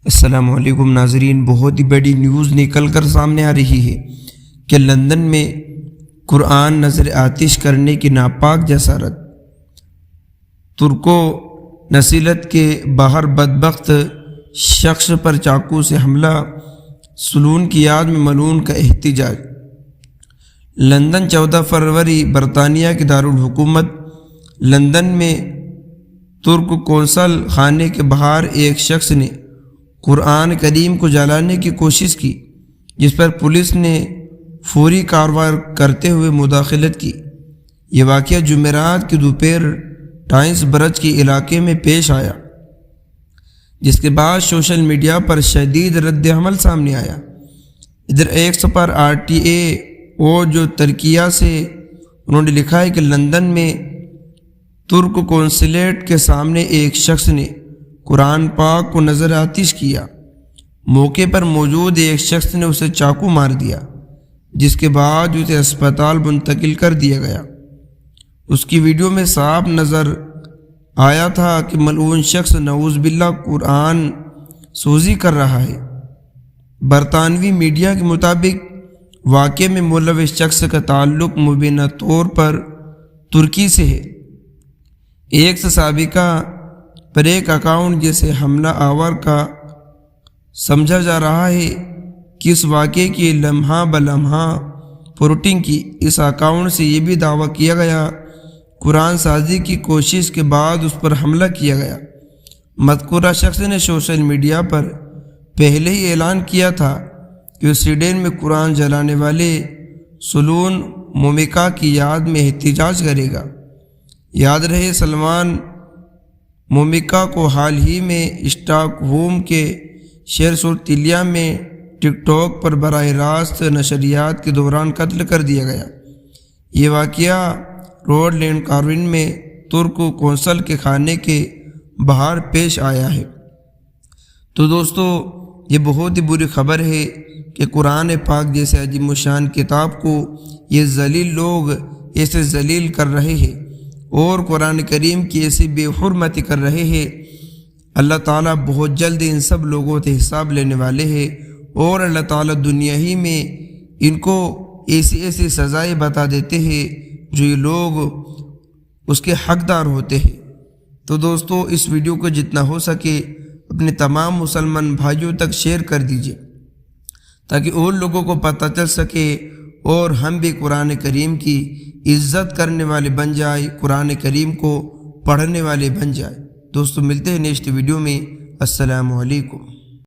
السلام علیکم ناظرین، بہت ہی بڑی نیوز نکل کر سامنے آ رہی ہے کہ لندن میں قرآن نظر آتش کرنے کی ناپاک جسارت، ترکو نسلیت کے باہر بدبخت شخص پر چاقو سے حملہ، سلون کی یاد میں ملعون کا احتجاج۔ لندن 14 فروری برطانیہ کے دارالحکومت لندن میں ترک قونصل خانے کے باہر ایک شخص نے قرآن کریم کو جلانے کی کوشش کی، جس پر پولیس نے فوری کارروائی کرتے ہوئے مداخلت کی۔ یہ واقعہ جمعرات کی دوپہر ٹائمز برج کے علاقے میں پیش آیا، جس کے بعد سوشل میڈیا پر شدید رد عمل سامنے آیا۔ ادھر ایکس پر RTA اور جو ترکیہ سے انہوں نے لکھا ہے کہ لندن میں ترک قونصلیٹ کے سامنے ایک شخص نے قرآن پاک کو نظر آتش کیا۔ موقع پر موجود ایک شخص نے اسے چاقو مار دیا، جس کے بعد اسے اسپتال منتقل کر دیا گیا۔ اس کی ویڈیو میں صاف نظر آیا تھا کہ ملعون شخص نعوذ باللہ قرآن سوزی کر رہا ہے۔ برطانوی میڈیا کے مطابق واقعے میں ملوث شخص کا تعلق مبینہ طور پر ترکی سے ہے۔ ایک سابقہ پر ایک اکاؤنٹ جسے حملہ آور کا سمجھا جا رہا ہے کہ اس واقعے کی لمحہ بلمحہ رپورٹنگ کی۔ اس اکاؤنٹ سے یہ بھی دعویٰ کیا گیا قرآن سازی کی کوشش کے بعد اس پر حملہ کیا گیا۔ مذکورہ شخص نے سوشل میڈیا پر پہلے ہی اعلان کیا تھا کہ وہ سویڈن میں قرآن جلانے والے سلون مومکا کی یاد میں احتجاج کرے گا۔ یاد رہے، سلمان مومکا کو حال ہی میں اسٹاک ہوم کے شہر سورتیلیا میں ٹک ٹاک پر براہ راست نشریات کے دوران قتل کر دیا گیا۔ یہ واقعہ روڈ لینڈ کارون میں ترک قونصل کے خانے کے باہر پیش آیا ہے۔ تو دوستو، یہ بہت ہی بری خبر ہے کہ قرآن پاک جیسے عظیم الشان کتاب کو یہ ذلیل لوگ ایسے ذلیل کر رہے ہیں اور قرآن کریم کی ایسی بے حرمتی کر رہے ہیں۔ اللہ تعالیٰ بہت جلد ان سب لوگوں سے حساب لینے والے ہیں، اور اللہ تعالیٰ دنیا ہی میں ان کو ایسی سزائیں بتا دیتے ہیں جو یہ لوگ اس کے حقدار ہوتے ہیں۔ تو دوستو، اس ویڈیو کو جتنا ہو سکے اپنے تمام مسلمان بھائیوں تک شیئر کر دیجئے، تاکہ اور لوگوں کو پتہ چل سکے اور ہم بھی قرآن کریم کی عزت کرنے والے بن جائے، قرآن کریم کو پڑھنے والے بن جائے۔ دوستو، ملتے ہیں نیکسٹ ویڈیو میں۔ السلام علیکم۔